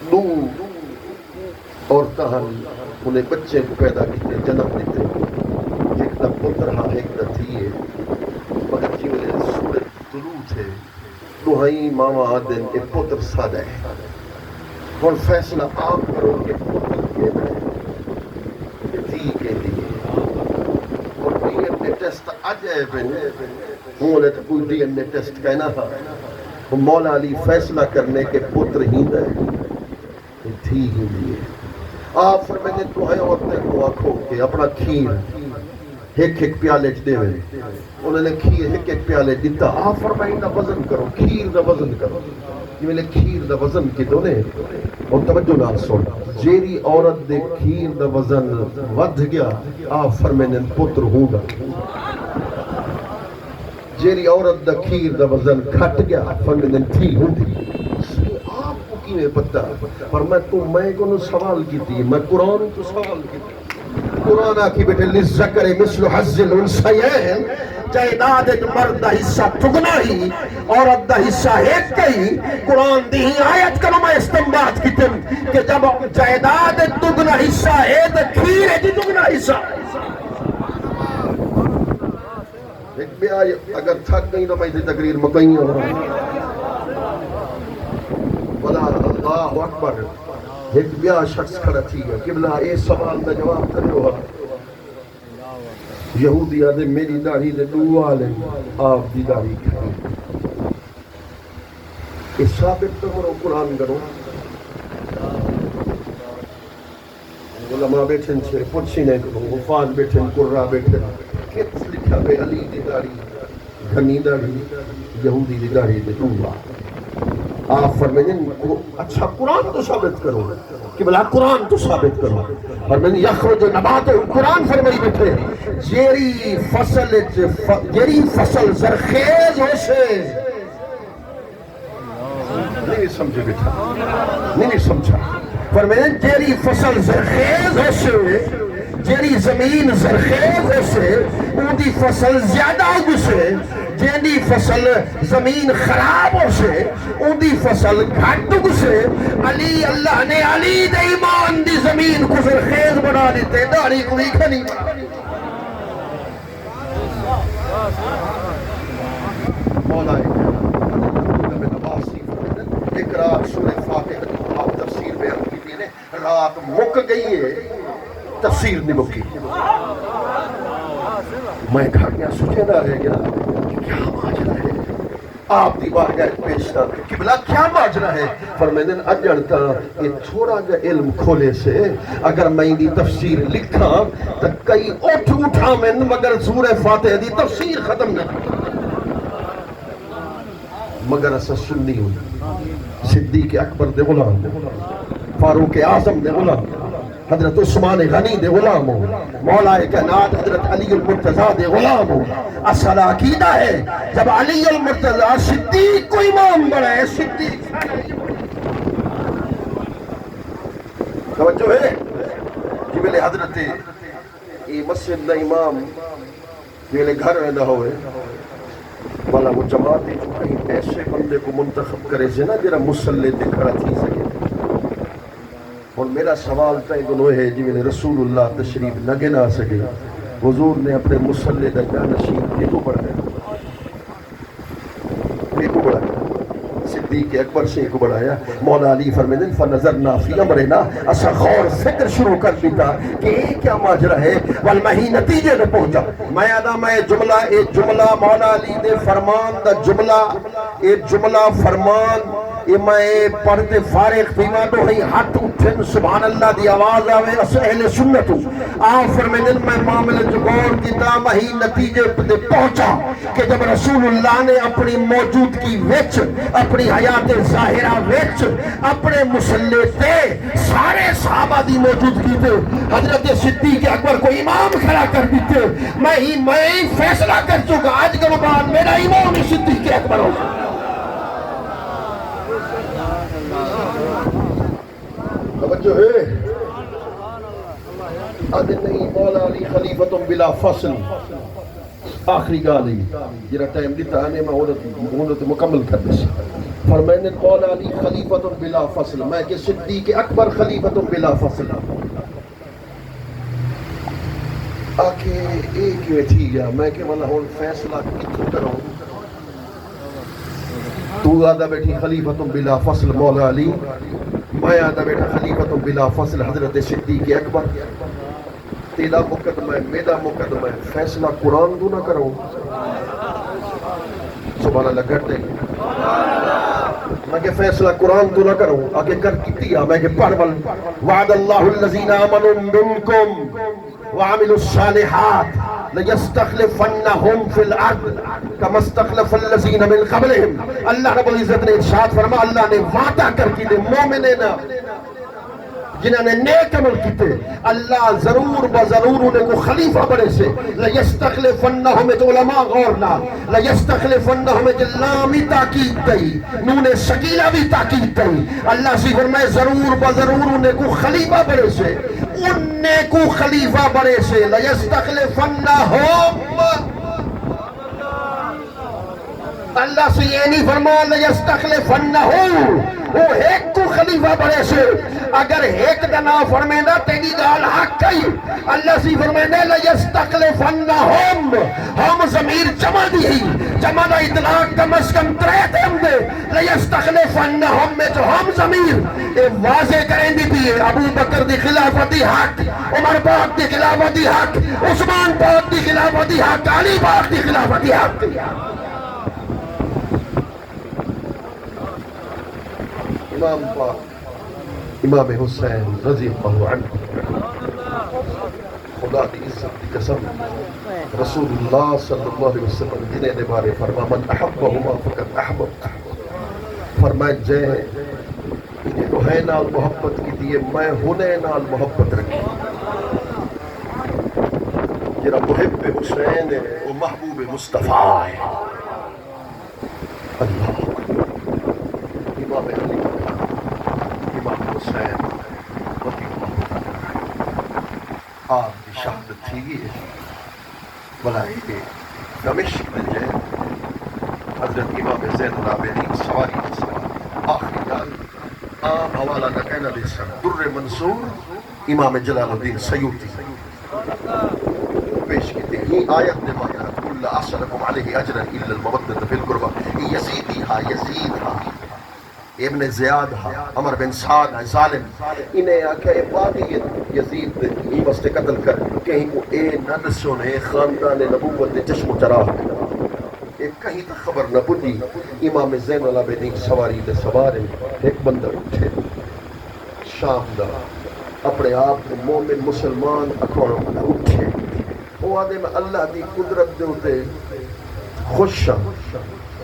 نو اور تہن انہیں بچے کو پیدا کیتے جنم دیتے ایک نہ پتر ہاں ایک نہ تھیے مگر کی وجہ سورج طلوع تھے دوہائی ماما آدن کے پتر سادہ ہے اور فیصلہ آپ کرو کہ پتر کے میں کہ تھی کے لیے اور ڈی این اے ٹیسٹ آجائے بنے ہوں نے تو کوئی ڈی این اے ٹیسٹ کہنا تھا مولا علی فیصلہ کرنے کے پتر ہی دے تھی ہی لیے آپ فرمائیں تو ہے عورتیں کو آنکھوں کے اپنا کھیر ایک پیالے دے ہوئے انہوں نے کھیر ایک پیالے دیتا آپ فرمائیں دا وزن کرو کھیر دا وزن کرو یہ میں نے کھیر دا وزن کی دونے اور توجہ نہ سن جیری عورت دے کھیر دا وزن ودھ گیا آپ فرمائیں پتر ہوگا جیری عورت دا کھیر دا وزن گھٹ گیا فرمائیں تھی ہوگی میں پتہ پر میں کو سوال کی تھی میں قرآن کو سوال کی تھی قرآن آکی بیٹے لِلذَّكَرِ مِثْلُ حَظِّ الْأُنْثَيَيْنِ جائیداد مرد دا حصہ ٹکنا ہی عورت دا حصہ ایک کئی قرآن دی ہی آیت کرو میں استنباط کی تم کہ جب جائیداد دگنا حصہ ہے تو کھیر ہے جی دگنا حصہ ایک بھی آئے اگر تھک گئی تو میں دی تقریر مکئی ہو رہا اللہ اکبر ایک بیا شخص کھڑا تھی گیا قبلہ اے سوال دا جواب کرو ہا یہودی آدھے میری داڑھی دے دعا لیں آپ دی داڑھی کھڑی اس ثابت تو کرو قرآن کرو علماء بیٹھن سے پوچھنے کرو وفاد بیٹھن قرآ بیٹھن کس لکھا بے علی دی داڑھی گھنی داڑھی یہودی دی داڑھی دے دعا آپ فرمائیں اچھا قرآن تو ثابت کرو کہ بلا قرآن تو ثابت کرو. فرمائیں یخرج نبات قرآن فرمائی بیٹھے جیری فصل زرخیز ہو سے نہیں سمجھے بیٹھا نہیں سمجھا. فرمائیں جیری فصل زرخیز ہو سے جیری زمین زرخیز ہو سے اون دی فصل زیادہ ہو سے جیندی فصل زمین خراب ہو سے اون دی فصل گھٹ ہو سے علی اللہ نے علی دے ایمان دی زمین کو زرخیز بنا دیتے داڑھی کو ہی کھنی مولا ایک رات سورہ فاتحہ کی آپ تفسیر بیان کی تھی رات مک گئی ہے تفسیر نہیں مکی. میں گھر میں سوچے نہ رہ گیا کیا ماجرا ہے آپ دی بارگاہ پیش تھا کہ بلا کیا ماجرا ہے. فرمائیں اجڑتا یہ تھوڑا جا علم کھولے سے اگر میں دی تفسیر لکھا تو کئی اٹھا میں مگر سورہ فاتحہ دی تفسیر ختم نہ مگر اسا سنی ہوں صدیق اکبر دے غلام فاروق اعظم دے غلام حضرت عثمان غنی دے غلام ہو مولا کائنات حضرت علی المرتضیٰ دے غلام ہو. اصل عقیدہ ہے جب علی المرتضیٰ صدیق کو امام بڑھائے صدیق توجہ ہے کہ میرے حضرت یہ مسجد نہ امام میرے گھر میں نہ ہوئے والا وہ جماعت جو کہیں ایسے بندے کو منتخب کرے سے نا جرا مسلح دے کھڑا تھی سکے. اور میرا سوال تھا دونوں ہے جی میں رسول اللہ تشریف نہ گنا سکے حضور نے اپنے مسلح دا جانشین ایک بڑھایا صدیق اکبر سے ایک بڑھایا. مولا علی فرمائیں فنظرنا فی امرنا اسا غور فکر شروع کر دیتا کہ یہ کیا ماجرا ہے والمہی نتیجے میں پہنچا. میں ادا میں جملہ مولا علی دے فرمان دا جملہ فرمان یہ میں پڑھتے فارغ تھیما تو ہی ہاتھ اٹھن سبحان اللہ دی آواز آوے اس اہل سنت آپ فرمائیں میں معاملے جو غور کیتا مہی نتیجے پہ پہنچا کہ جب رسول اللہ نے اپنی موجودگی وچ اپنی حیات ظاہرہ وچ اپنے مسلح تے سارے صحابہ دی موجودگی تے حضرت صدیق اکبر کو امام کھڑا کر دیتے میں ہی فیصلہ کر چکا آج کے بعد میرا امام صدیق اکبر ہوگا. توجہ ہے آدھے نہیں مولا علی خلیفۃ بلا فصل آخری گالی جرا ٹائم دیتا ہے میں عورت مکمل کر دے سا. فرمائیں مولا علی خلیفۃ بلا فصل میں کہ صدیق اکبر خلیفۃ بلا فصل آکے ایک میں تھی گیا میں کہ والا ہون فیصلہ کتوں کروں تو آدھا بیٹھی خلیفۃ بلا فصل مولا علی میں آدھا بیٹھا خلیفۃ بلا فصل حضرت صدیق اکبر. تیرا مقدمہ ہے میرا مقدمہ ہے فیصلہ قرآن تو نہ کروں سبحان اللہ گھٹ دیں میں کہ فیصلہ قرآن تو نہ کروں آگے کر کتی میں کہ پڑھ بل وعد اللہ الذین آمنوا منکم وعملوا الصالحات لَيَسْتَخْلِفَنَّهُمْ فِي الْأَرْضِ كَمَا اسْتَخْلَفَ الَّذِينَ مِنْ قَبْلِهِمْ. اللہ رب العزت نے ارشاد فرما اللہ نے وعدہ کر کی دے مومنین جنہوں نے نیک عمل کیتے اللہ ضرور بضرور انہیں کو خلیفہ بڑے سے لَيَسْتَخْلِفَنَّهُمْ علماء غورنا لَيَسْتَخْلِفَنَّهُمْ لامی تاکید دئی نون شکیلہ بھی تاکید دئی اللہ سی فرمائے ضرور بضرور انہیں کو خلیفہ بڑے سے انہیں کو خلیفہ بڑے سے لَيَسْتَخْلِفَنَّهُمْ اللہ سے یہ نہیں فرما لَيَسْتَخْلِفَنَّهُمْ وہ ایک کو خلیفہ بڑے سے اگر ایک دنا فرمیدہ تیری گال حق کئی اللہ سی فرمیدہ لَيَسْتَخْلِفَنَّهُمْ ہم ضمیر جمع دی جمع دا اطلاق کم از کم تریت ہم دے لَيَسْتَخْلِفَنَّهُمْ میں جو ہم ضمیر واضح کریں دی تھی ابو بکر دی خلافتی حق عمر پاک دی خلافتی حق عثمان پاک دی خلافتی حق علی پاک دی خلافتی حق امام پاک امام حسین رضی اللہ عنہ خدا کی عزت کی قسم رسول اللہ صلی اللہ علیہ وسلم جنہیں نے بارے فرما من احبہما فقط احبب فرمائے جے روحے نال محبت کی دیئے میں ہونے نال محبت رکھی جرا محب حسین ہے وہ محبوب مصطفیٰ ہے اللہ امام علی امام حسین رضی اللہ عنہ آپ کی شہادت تھی ہے بلائی کہ دمشق میں جائے حضرت امام زین العابدین سواری آخری جان عام حوالہ کا کہنا دے سر در منصور امام جلال الدین سیوطی پیش کی تھی ہی آیت نے مانا کل اصلکم علیہ اجرا الا المودۃ فی القربہ یزیدی ہا یزید ہا ابن زیاد ہا عمر بن سعد ہا ظالم انہیں آکھا اے باغی یزید ہی واسطے قتل کر کہیں کو اے ندسوں نے خاندان نبوت نے چشم و چراغ ایک کہیں تک خبر نہ پڑی امام زین العابدین سواری دے سوارے ایک بندہ اٹھے شام دا اپنے آپ کو مومن مسلمان اکھوڑوں اٹھے وہ آدھے میں اللہ دی قدرت دے ہوتے خوش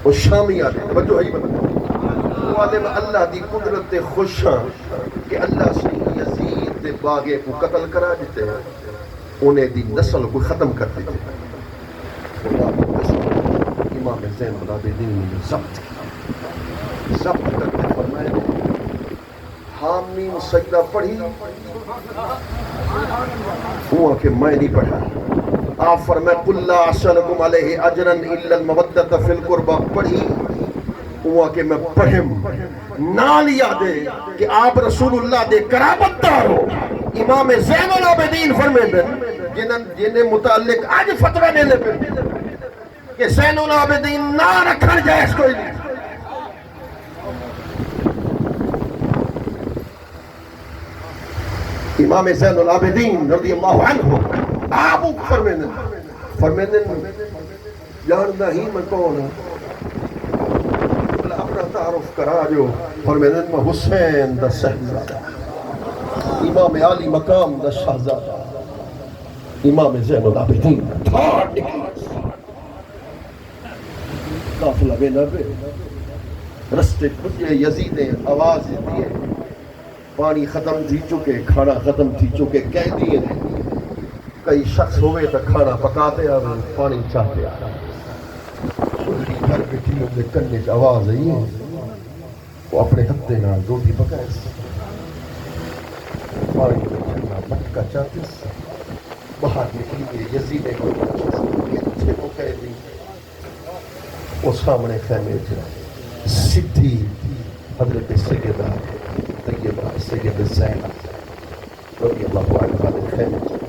وہ شامی آدھے توجہ ہے بندہ وہ آدھے میں اللہ دی قدرت دے خوش کہ اللہ سے یزید دے باغے کو قتل کرا دیتے ہیں انہیں دی نسل کو ختم کر دیتے ہیں امام زین العابدین نے ضبط کرتے فرمائے حامین سجدہ پڑھی ہوا کہ میں نہیں پڑھا آپ فرمائے قل لا اسألکم علیہ اجرا الا المودۃ فی القربہ پڑھی ہوا کہ میں پڑھم نال یادے کہ آپ رسول اللہ دے قرابت دار ہو امام زین العابدین فرمائے جنہیں متعلق آج فتوہ نے لے پہ کہ زین العابدین نہ رکھن جائز کوئی نہیں امام زین العابدین رضی اللہ عنہ آپ فرمیدن جاننا ہی میں کون ہوں اپنا تعارف کرا جو فرمیدن میں حسین دا شہزادہ امام عالی مقام دا شہزادہ امام زین العابدین دھار نکلی قافلہ بے نبے رستے کھجے یزیدیں آواز دیئے پانی ختم تھی چکے کھانا ختم تھی چکے قیدی ہیں کئی شخص ہوئے تو کھانا پکاتے آ پانی چاہتے آ چھوٹی گھر بیٹھی ہوں نے کرنے کی آواز آئی ہے وہ اپنے ہتھے نہ روٹی پکائے پانی میں چلنا مٹکا چاہتے باہر نکلی گئے یزیدیں کو اچھے کو قیدی وہ سامنے خیمے چلا سدھی حضرت سیدہ طیبہ سید زینب رضی اللہ عنہ خیمے چلا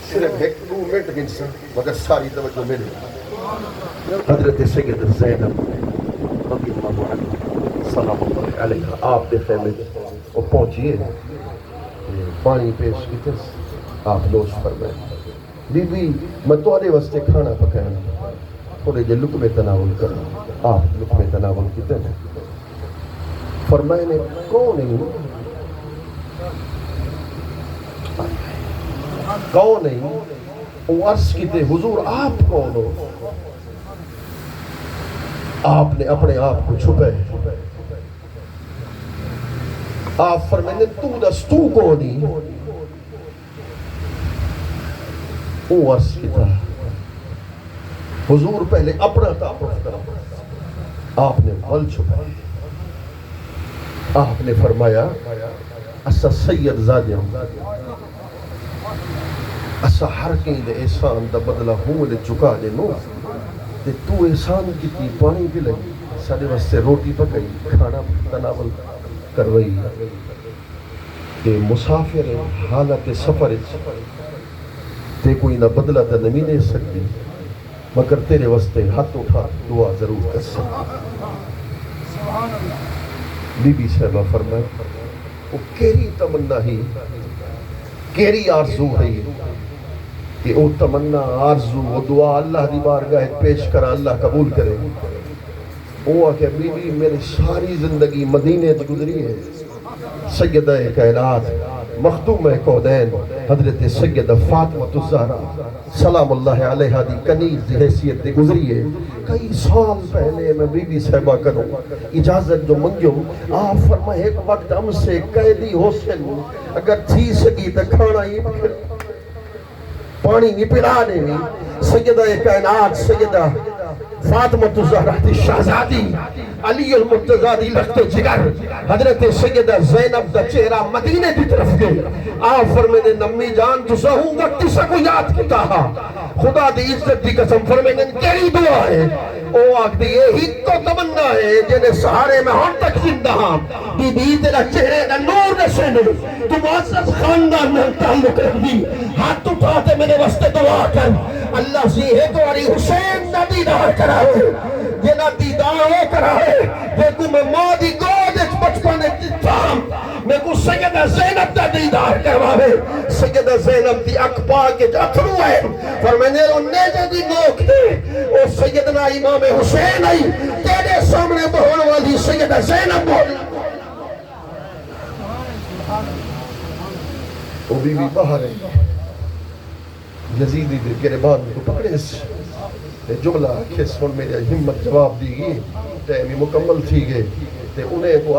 صرف ایک دو منٹ گنسا مگر ساری توجہ ملے حضرت سید زینب رضی اللہ عنہ سلام اللہ علیہ آپ دے خیمے وہ پہنچیے پانی پیش کی تس آپ نوش فرمائے بی بی میں تھوڑے واسطے کھانا پکانا تھوڑے جے لقمے تناول کرنا آپ لقمے تناول کیتے ہیں فرمائے نے کون نہیں وہ عرض کیتے حضور آپ کون ہو آپ نے اپنے آپ کو چھپے آپ فرمائے تو دس تو کونی وہ عرض کیتا حضور پہلے اپنا تعارف کرا آپ نے ول چھپا آپ نے فرمایا اسا سید زادیاں اسا ہر کہیں دے احسان دا بدلہ ہوں لے چکا دے نو تے تو احسان کیتی پانی بھی لگی سارے واسطے روٹی پکائی کھانا تناول کروائی کہ مسافر حالت سفر تے کوئی نہ بدلہ تا نمی دے سکتی مگر تیرے واسطے ہاتھ اٹھا دعا ضرور کر سکتی بی بی صاحبہ فرمائے وہ کیری تمنا ہی کیری آرزو ہے کہ وہ تمنا آرزو وہ دعا اللہ دی بارگاہ پیش کرا اللہ قبول کرے وہ کہ بی بی میری ساری زندگی مدینے سے گزری ہے سیدہ کائنات مخدوم کونین حضرت سیدہ فاطمہ الزہرا سلام اللہ علیہ دی کنیز دی حیثیت دی گزری ہے. کئی سال پہلے میں بی بی صاحبہ کروں اجازت جو منگیوں آپ فرمائے ایک وقت ہم سے قیدی حسن اگر تھی سکی تو کھانا ہی پھر پانی نہیں پلانے میں. سیدہ کائنات سیدہ فاطمہ الزہرا دی شہزادی علی المرتضیٰ دی لخت جگر حضرت سیدہ زینب دا چہرہ مدینے دی طرف گئے. آپ فرمینے نمی جان تو سہوں وقت سا کو یاد کتا ہا خدا دی عزت دی قسم فرمینے کیری دعا ہے او آگ دی یہی تو تمنا ہے جنہیں سہارے میں ہم تک زندہ ہاں. بی بی تیرا چہرے دا نور نشنے تو معزز خاندان میں تعلق رکھ دی. ہاتھ اٹھاتے میرے واسطے دعا کر اللہ سی ہے تو علی حسین نہ دیدار کرا ہے یہ نہ دیدار ہو کرا ہے دیکھو میں ماں دی گود اچ بچپنے تام میں کو سیدہ زینب دا دیدار کرواوے. سیدہ زینب دی اکبا کے جاترو ہے فرمینے رو نیجے دی موک دے او سیدنا امام حسین آئی تیرے سامنے بہن والی سیدہ زینب بہن وہ بی بی باہر ہے یزیدی دے گربان کو پکڑے سے جملہ آکھے سن میرے ہمت جواب دی گئی ٹیمی مکمل تھی گئے تے انہیں کو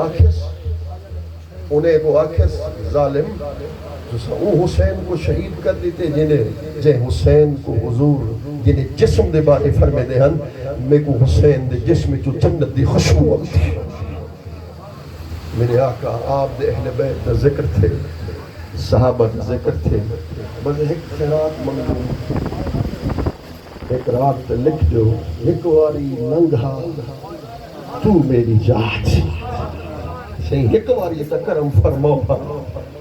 آکھس ظالم وہ حسین کو شہید کر دیتے جنہیں حسین کو حضور جنہیں جسم دے بارے فرمے دے ہن میں کو حسین دے جسم جو جنت دی خوشبو آتی. میرے آقا آپ دے اہل بیت دا ذکر تھے صحابہ دا ذکر تھے بس ایک خیرات منگو ایک رات لکھ جو ایک واری لنگھا تو میری جات صحیح ایک واری تکرم فرماؤ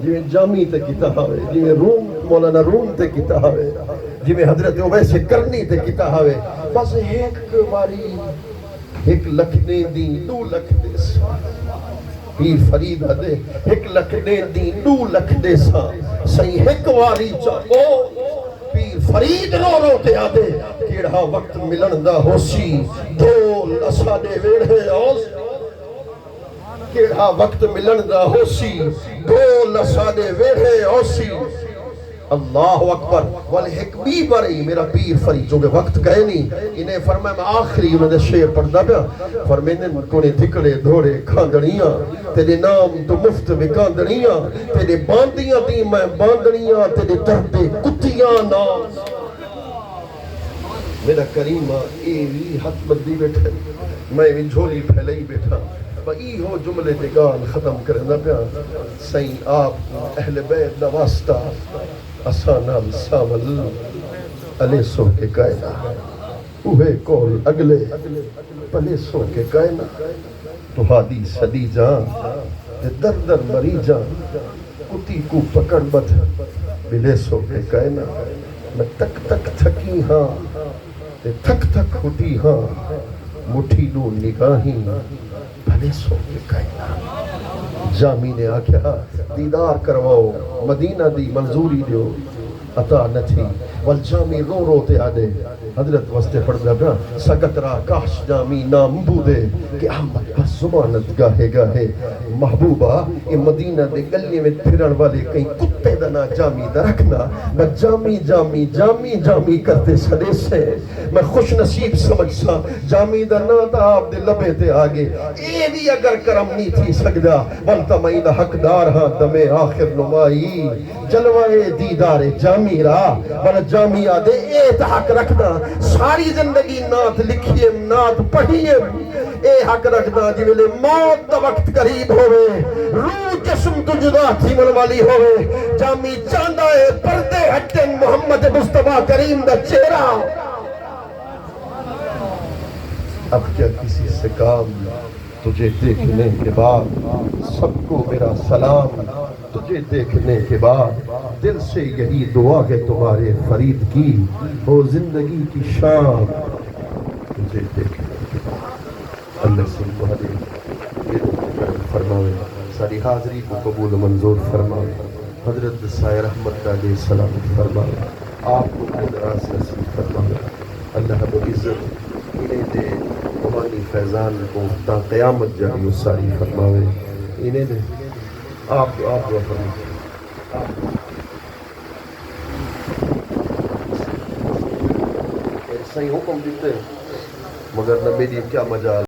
جی جامی تے کتاب ہے جی روم مولانا روم تے کتاب ہے جی حضرت ویسے کرنی تے کتاب ہے بس ایک واری ایک لکھنے دی 2 لکھ دے سا پیر فرید دے 1 لکھنے دی 2 لکھ دے سا صحیح ایک واری چاہو پیر فرید رو تے آدے کیڑا وقت ملن دا ہوسی دھول اسا دے ویڑھے آس کیڑا وقت ملن دا ہوسی دھول اسا دے ویڑھے آسی. اللہ اکبر والے حکمی بری میرا پیر فرید جو کہ وقت گئے نہیں انہیں فرمائے میں آخری انہوں نے شعر پڑھنا پیا فرمینے کونے دھکڑے دھوڑے کھاندڑیاں تیرے نام تو مفت میں کاندڑیاں تیرے باندیاں دی میں باندڑیاں تیرے دردے کتیاں نام میرا کریمہ ایوی حد بدی بیٹھے میں بھی جھولی پھیلے ہی بیٹھا ای ہو جملے دے گال ختم کرنا پیا سائیں آپ اہل بیت دا واسطہ اسانال سامل علی سو کے کائنہ اوہے کول اگلے پلے سو کے کائنہ تو حادی صدی جان در در مری جان کتی کو پکڑ بد بلے سو کے کائنہ میں تک تک تھکی ہاں تھک تھک ہوتی ہاں مٹھی نو نگاہیں بھلے سو کے کائنہ جامی نے آکھا دیدار کرواؤ مدینہ دی منظوری دیو عطا نہ تھی والجامی رو رو تے آدے حضرت وستے پڑھنا بنا سکت را کاش جامی نام بودے کہ احمد بس زمانت گاہے گاہے محبوبہ یہ مدینہ دے گلی میں پھرن والے کہیں کتے دنا جامی دا رکھنا میں جامی جامی جامی جامی کرتے سڑے سے میں خوش نصیب سمجھ سا جامی دا نا تا آپ دے لبے تے آگے اے بھی اگر کرم نہیں تھی سکدا بلتا میں دا حقدار ہاں دمے آخر نمائی جلوائے دیدار جامی را بل جامی آدے اے تا حق رکھنا ساری زندگی نات لکھیے نات پڑھیے اے حق رکھنا جی ملے موت دا وقت قریب ہوئے روح جسم تو جدا تھی من والی ہوئے جامی چاندہ ہے پردے ہٹن محمد مصطفیٰ کریم دا چہرہ اب کیا کسی سے کام تجھے دیکھنے کے بعد سب کو میرا سلام تجھے دیکھنے کے بعد دل سے یہی دعا ہے تمہارے فرید کی ہو زندگی کی شام تجھے دیکھنے کے بعد اللہ سے مہدی فرماوے ساری حاضری کو قبول منظور فرماوے حضرت سائے رحمت علیہ السلام فرماوے آپ کو دراز نصیب فرماوے اللہ رب العزت انہیں دے روحانی فیضان کو تا قیامت جاری و ساری فرماوے انہیں دے آپ دعا فرمائیے. صحیح حکم دیتے ہیں مگر نبی دی کیا مجال